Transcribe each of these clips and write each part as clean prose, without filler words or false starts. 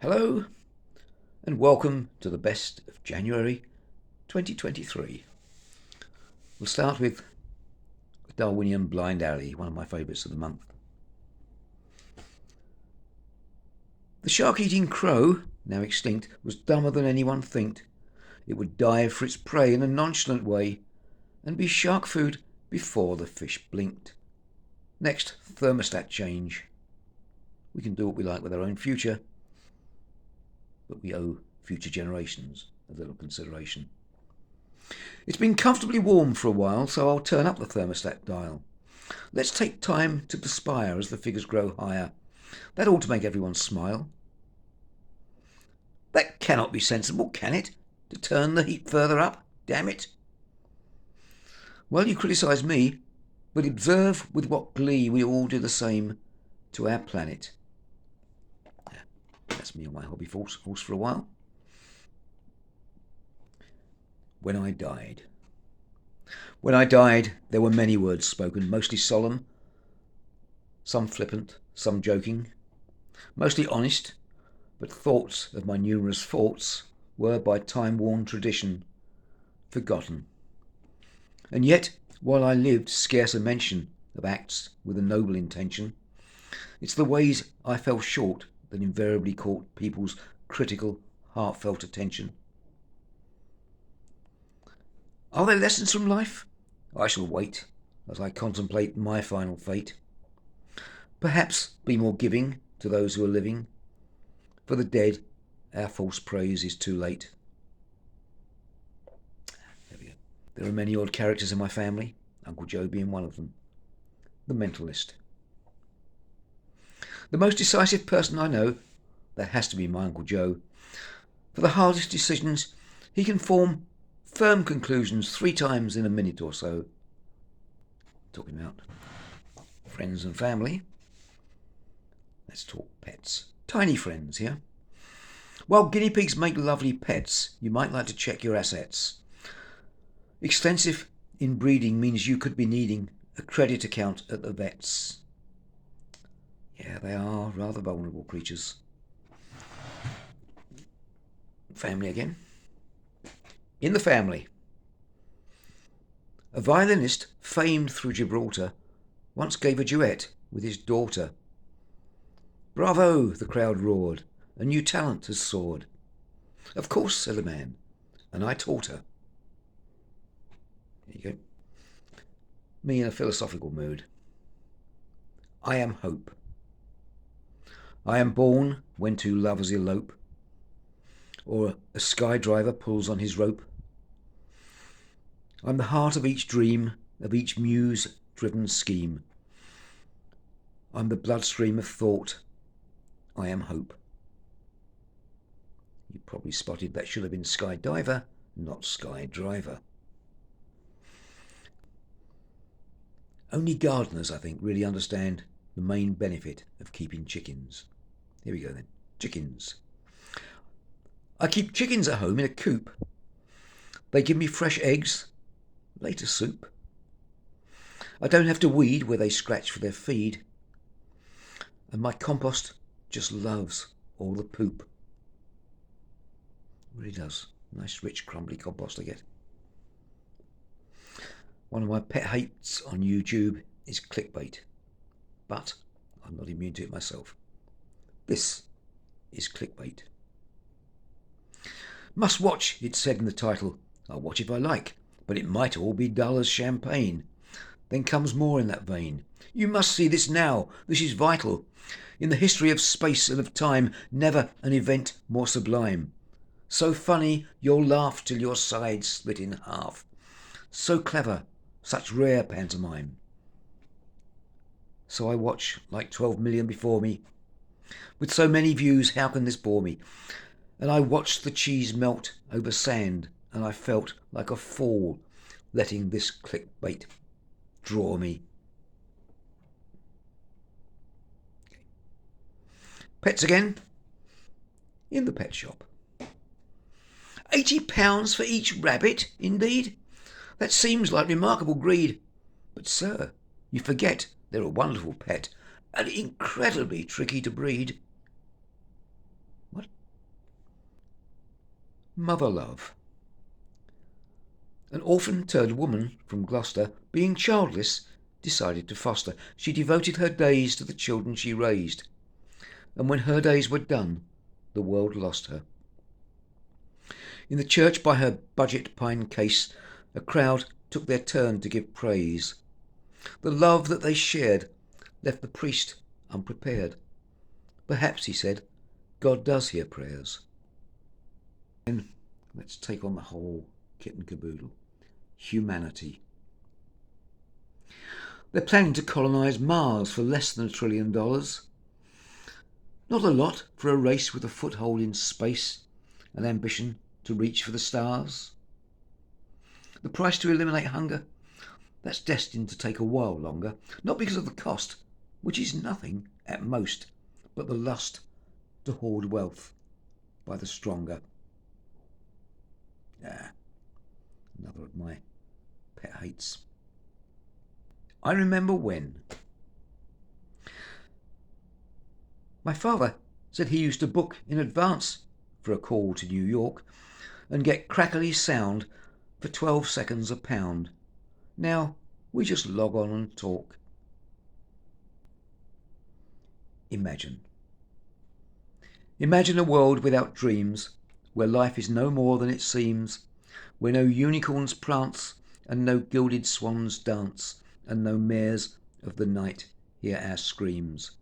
Hello and welcome to the best of January 2023. We'll start with the Darwinian Blind Alley, one of my favourites of the month. The shark-eating crow, now extinct, was dumber than anyone thinked. It would dive for its prey in a nonchalant way and be shark food before the fish blinked. Next, Thermostat Change. We can do what we like with our own future, but we owe future generations a little consideration. It's been comfortably warm for a while, so I'll turn up the thermostat dial. Let's take time to perspire as the figures grow higher. That ought to make everyone smile. That cannot be sensible, can it? To turn the heat further up? Damn it. Well, you criticise me, but observe with what glee we all do the same to our planet. That's me on my hobby horse for a while. When I died. When I died, there were many words spoken, mostly solemn, some flippant, some joking, mostly honest, but thoughts of my numerous faults were, by time-worn tradition, forgotten. And yet, while I lived, scarce a mention of acts with a noble intention. It's the ways I fell short that invariably caught people's critical, heartfelt attention. Are there lessons from life? I shall wait as I contemplate my final fate. Perhaps be more giving to those who are living. For the dead, our false praise is too late. There we go. There are many odd characters in my family, Uncle Joe being one of them. The Mentalist. The most decisive person I know, that has to be my Uncle Joe. For the hardest decisions, he can form firm conclusions 3 times in a minute or so. Talking about friends and family, let's talk pets. Tiny friends here. While guinea pigs make lovely pets, you might like to check your assets. Extensive inbreeding means you could be needing a credit account at the vets. Yeah, they are rather vulnerable creatures. Family again. In the family. A violinist famed through Gibraltar once gave a duet with his daughter. Bravo, the crowd roared. A new talent has soared. Of course, said the man, and I taught her. There you go. Me in a philosophical mood. I am hope. I am born when 2 lovers elope, or a skydriver pulls on his rope. I'm the heart of each dream, of each muse-driven scheme. I'm the bloodstream of thought. I am hope. You probably spotted that should have been skydiver, not skydriver. Only gardeners, I think, really understand the main benefit of keeping chickens. Here we go then. Chickens. I keep chickens at home in a coop. They give me fresh eggs, later soup. I don't have to weed where they scratch for their feed. And my compost just loves all the poop. It really does. Nice, rich, crumbly compost I get. One of my pet hates on YouTube is clickbait. But I'm not immune to it myself. This is clickbait. Must watch, it said in the title. I'll watch if I like, but it might all be dull as champagne. Then comes more in that vein. You must see this now. This is vital. In the history of space and of time, never an event more sublime. So funny, you'll laugh till your sides split in half. So clever, such rare pantomime. So I watch, like 12 million before me. With so many views, how can this bore me? And I watched the cheese melt over sand, and I felt like a fool letting this clickbait draw me. Pets again. In the pet shop. £80 for each rabbit, indeed? That seems like remarkable greed. But, sir, you forget they're a wonderful pet and incredibly tricky to breed. What? Mother love. An orphan turned woman from Gloucester, being childless, decided to foster. She devoted her days to the children she raised, and when her days were done, the world lost her. In the church by her budget pine case, a crowd took their turn to give praise. The love that they shared left the priest unprepared. Perhaps, he said, God does hear prayers. And let's take on the whole kit and caboodle. Humanity. They're planning to colonise Mars for less than $1 trillion. Not a lot for a race with a foothold in space and ambition to reach for the stars. The price to eliminate hunger, that's destined to take a while longer, not because of the cost, which is nothing at most, but the lust to hoard wealth by the stronger. Another of my pet hates. I remember when. My father said he used to book in advance for a call to New York and get crackly sound for 12 seconds a pound. Now we just log on and talk. Imagine. Imagine a world without dreams, where life is no more than it seems, where no unicorns prance and no gilded swans dance, and no mares of the night hear our screams.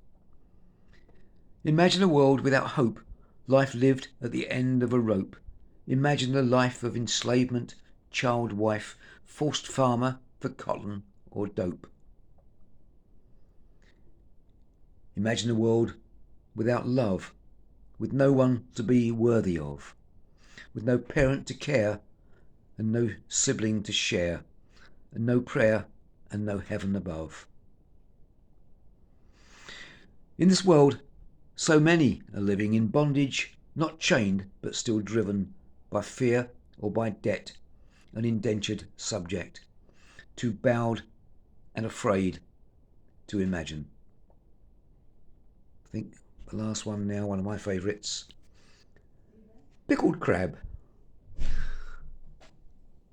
Imagine a world without hope, life lived at the end of a rope. Imagine a life of enslavement, child wife, forced farmer for cotton or dope. Imagine a world without love, with no one to be worthy of, with no parent to care and no sibling to share, and no prayer and no heaven above. In this world, so many are living in bondage, not chained but still driven by fear or by debt, an indentured subject, too bowed and afraid to imagine. I think the last one now, one of my favourites. Pickled crab.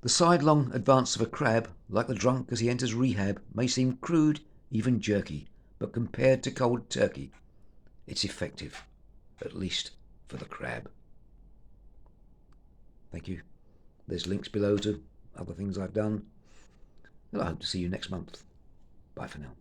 The sidelong advance of a crab, like the drunk as he enters rehab, may seem crude, even jerky, but compared to cold turkey, it's effective, at least for the crab. Thank you. There's links below to other things I've done, and I hope to see you next month. Bye for now.